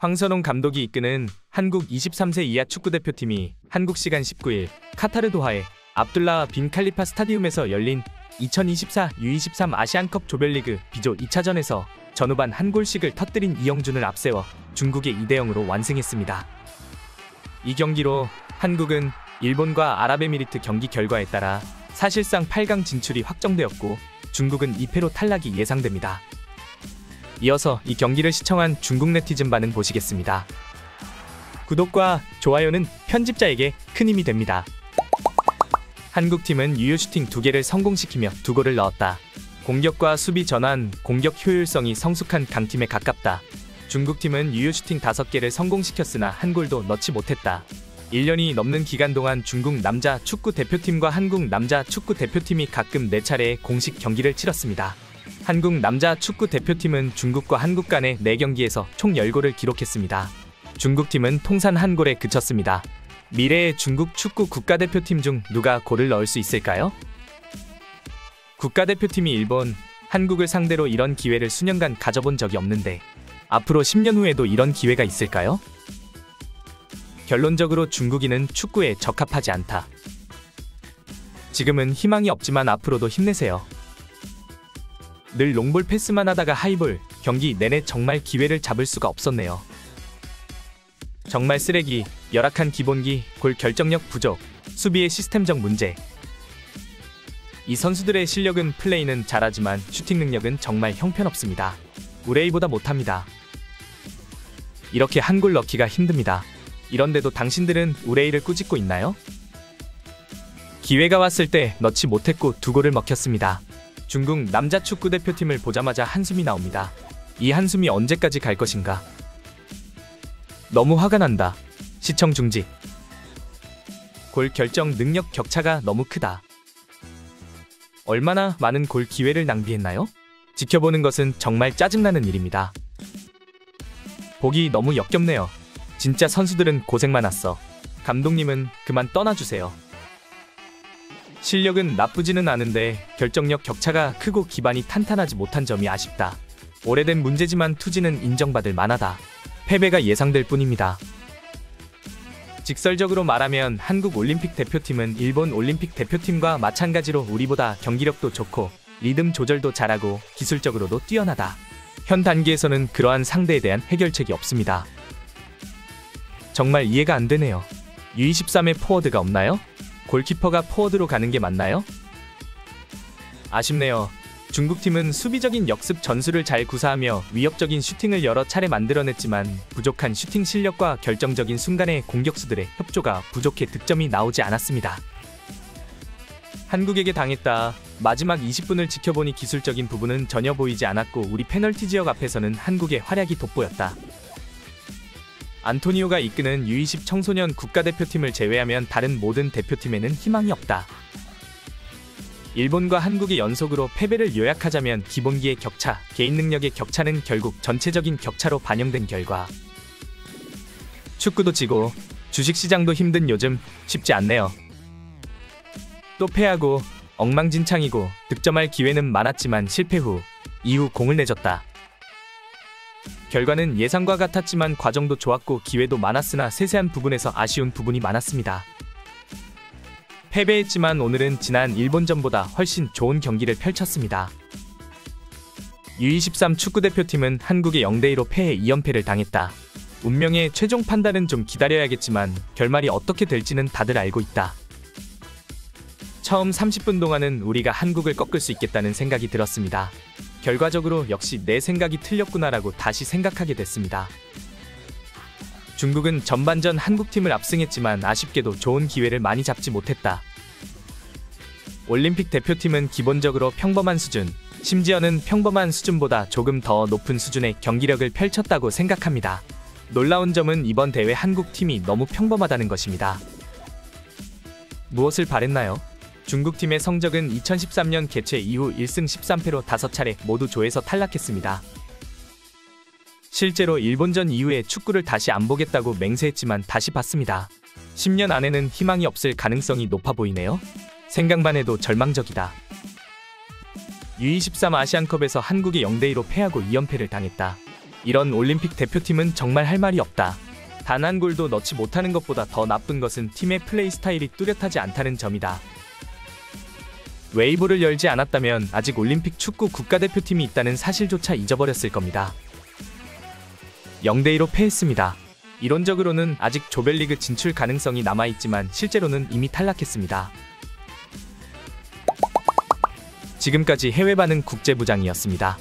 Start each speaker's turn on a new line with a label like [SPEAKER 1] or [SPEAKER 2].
[SPEAKER 1] 황선홍 감독이 이끄는 한국 23세 이하 축구대표팀이 한국 시간 19일 카타르 도하의 압둘라 빈 칼리파 스타디움에서 열린 2024 U23 아시안컵 조별리그 B조 2차전에서 전후반 한 골씩을 터뜨린 이영준을 앞세워 중국의 2대0으로 완승했습니다. 이 경기로 한국은 일본과 아랍에미리트 경기 결과에 따라 사실상 8강 진출이 확정되었고 중국은 2패로 탈락이 예상됩니다. 이어서 이 경기를 시청한 중국 네티즌 반응 보시겠습니다. 구독과 좋아요는 편집자에게 큰 힘이 됩니다. 한국팀은 유효 슈팅 2개를 성공시키며 2골을 넣었다. 공격과 수비 전환, 공격 효율성이 성숙한 강팀에 가깝다. 중국팀은 유효 슈팅 5개를 성공시켰으나 한 골도 넣지 못했다. 1년이 넘는 기간 동안 중국 남자 축구 대표팀과 한국 남자 축구 대표팀이 각각 4차례의 공식 경기를 치렀습니다. 한국 남자 축구 대표팀은 중국과 한국 간의 4경기에서 총 10골을 기록했습니다. 중국팀은 통산 1골에 그쳤습니다. 미래의 중국 축구 국가대표팀 중 누가 골을 넣을 수 있을까요? 국가대표팀이 일본, 한국을 상대로 이런 기회를 수년간 가져본 적이 없는데 앞으로 10년 후에도 이런 기회가 있을까요? 결론적으로 중국인은 축구에 적합하지 않다. 지금은 희망이 없지만 앞으로도 힘내세요. 늘 롱볼 패스만 하다가 하이볼, 경기 내내 정말 기회를 잡을 수가 없었네요. 정말 쓰레기, 열악한 기본기, 골 결정력 부족, 수비의 시스템적 문제. 이 선수들의 실력은 플레이는 잘하지만 슈팅 능력은 정말 형편없습니다. 우레이보다 못합니다. 이렇게 한 골 넣기가 힘듭니다. 이런데도 당신들은 우레이를 꾸짖고 있나요? 기회가 왔을 때 넣지 못했고 2골을 먹혔습니다. 중국 남자 축구 대표팀을 보자마자 한숨이 나옵니다. 이 한숨이 언제까지 갈 것인가? 너무 화가 난다. 시청 중지. 골 결정 능력 격차가 너무 크다. 얼마나 많은 골 기회를 낭비했나요? 지켜보는 것은 정말 짜증나는 일입니다. 보기 너무 역겹네요. 진짜 선수들은 고생 많았어. 감독님은 그만 떠나주세요. 실력은 나쁘지는 않은데 결정력 격차가 크고 기반이 탄탄하지 못한 점이 아쉽다. 오래된 문제지만 투지는 인정받을 만하다. 패배가 예상될 뿐입니다. 직설적으로 말하면 한국 올림픽 대표팀은 일본 올림픽 대표팀과 마찬가지로 우리보다 경기력도 좋고 리듬 조절도 잘하고 기술적으로도 뛰어나다. 현 단계에서는 그러한 상대에 대한 해결책이 없습니다. 정말 이해가 안 되네요. U23에 포워드가 없나요? 골키퍼가 포워드로 가는 게 맞나요? 아쉽네요. 중국팀은 수비적인 역습 전술을 잘 구사하며 위협적인 슈팅을 여러 차례 만들어냈지만 부족한 슈팅 실력과 결정적인 순간의 공격수들의 협조가 부족해 득점이 나오지 않았습니다. 한국에게 당했다. 마지막 20분을 지켜보니 기술적인 부분은 전혀 보이지 않았고 우리 페널티 지역 앞에서는 한국의 활약이 돋보였다. 안토니오가 이끄는 U20 청소년 국가대표팀을 제외하면 다른 모든 대표팀에는 희망이 없다. 일본과 한국이 연속으로 패배를 요약하자면 기본기의 격차, 개인 능력의 격차는 결국 전체적인 격차로 반영된 결과. 축구도 지고 주식시장도 힘든 요즘 쉽지 않네요. 또 패하고 엉망진창이고 득점할 기회는 많았지만 실패 이후 공을 내줬다. 결과는 예상과 같았지만 과정도 좋았고 기회도 많았으나 세세한 부분에서 아쉬운 부분이 많았습니다. 패배했지만 오늘은 지난 일본전보다 훨씬 좋은 경기를 펼쳤습니다. U23 축구대표팀은 한국의 0대2로 패해 2연패를 당했다. 운명의 최종 판단은 좀 기다려야겠지만 결말이 어떻게 될지는 다들 알고 있다. 처음 30분 동안은 우리가 한국을 꺾을 수 있겠다는 생각이 들었습니다. 결과적으로 역시 내 생각이 틀렸구나라고 다시 생각하게 됐습니다. 중국은 전반전 한국팀을 압승했지만 아쉽게도 좋은 기회를 많이 잡지 못했다. 올림픽 대표팀은 기본적으로 평범한 수준, 심지어는 평범한 수준보다 조금 더 높은 수준의 경기력을 펼쳤다고 생각합니다. 놀라운 점은 이번 대회 한국팀이 너무 평범하다는 것입니다. 무엇을 바랬나요? 중국팀의 성적은 2013년 개최 이후 1승 13패로 5차례 모두 조에서 탈락했습니다. 실제로 일본전 이후에 축구를 다시 안 보겠다고 맹세했지만 다시 봤습니다. 10년 안에는 희망이 없을 가능성이 높아 보이네요. 생각만 해도 절망적이다. U23 아시안컵에서 한국이 0대2로 패하고 2연패를 당했다. 이런 올림픽 대표팀은 정말 할 말이 없다. 단 한 골도 넣지 못하는 것보다 더 나쁜 것은 팀의 플레이 스타일이 뚜렷하지 않다는 점이다. 웨이보를 열지 않았다면 아직 올림픽 축구 국가대표팀이 있다는 사실조차 잊어버렸을 겁니다. 0대2로 패했습니다. 이론적으로는 아직 조별리그 진출 가능성이 남아있지만 실제로는 이미 탈락했습니다. 지금까지 해외 반응 국제부장이었습니다.